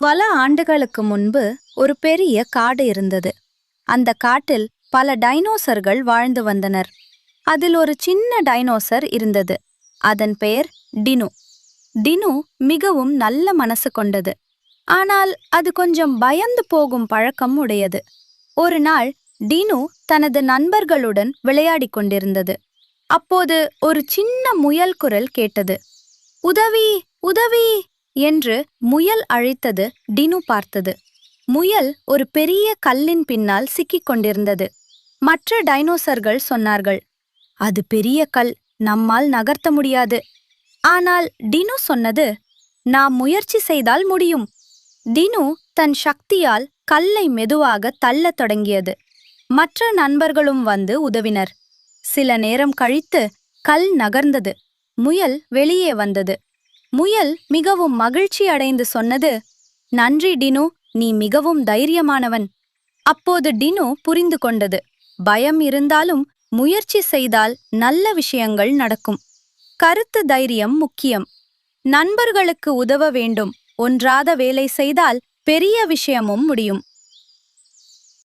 பல ஆண்டுகளுக்கு முன்பு ஒரு பெரிய காடு இருந்தது. அந்த காட்டில் பல டைனோசர்கள் வாழ்ந்து வந்தனர். அதில் ஒரு சின்ன டைனோசர் இருந்தது. அதன் பெயர் டினு. டினு மிகவும் நல்ல மனசு கொண்டது. ஆனால் அது கொஞ்சம் பயந்து போகும் பழக்கம் உடையது. ஒரு நாள் டினு தனது நண்பர்களுடன் விளையாடிக் கொண்டிருந்தது. அப்போது ஒரு சின்ன முயல் குரல் கேட்டது. உதவி, உதவி என்று முயல் அழைத்தது. டினு பார்த்தது. முயல் ஒரு பெரிய கல்லின் பின்னால் சிக்கிக் கொண்டிருந்தது. மற்ற டைனோசர்கள் சொன்னார்கள், அது பெரிய கல், நம்மால் நகர்த்த முடியாது. ஆனால் டினு சொன்னது, நாம் முயற்சி செய்தால் முடியும். டினு தன் சக்தியால் கல்லை மெதுவாக தள்ளத் தொடங்கியது. மற்ற நண்பர்களும் வந்து உதவினர். சில நேரம் கழித்து கல் நகர்ந்தது. முயல் வெளியே வந்தது. முயல் மிகவும் மகிழ்ச்சி அடைந்து சொன்னது, நன்றி டினு, நீ மிகவும் தைரியமானவன். அப்போது டினு புரிந்து கொண்டது, பயம் இருந்தாலும் முயற்சி செய்தால் நல்ல விஷயங்கள் நடக்கும். கருத்து தைரியம் முக்கியம். நண்பர்களுக்கு உதவ வேண்டும். ஒன்றாத வேலை செய்தால் பெரிய விஷயமும் முடியும்.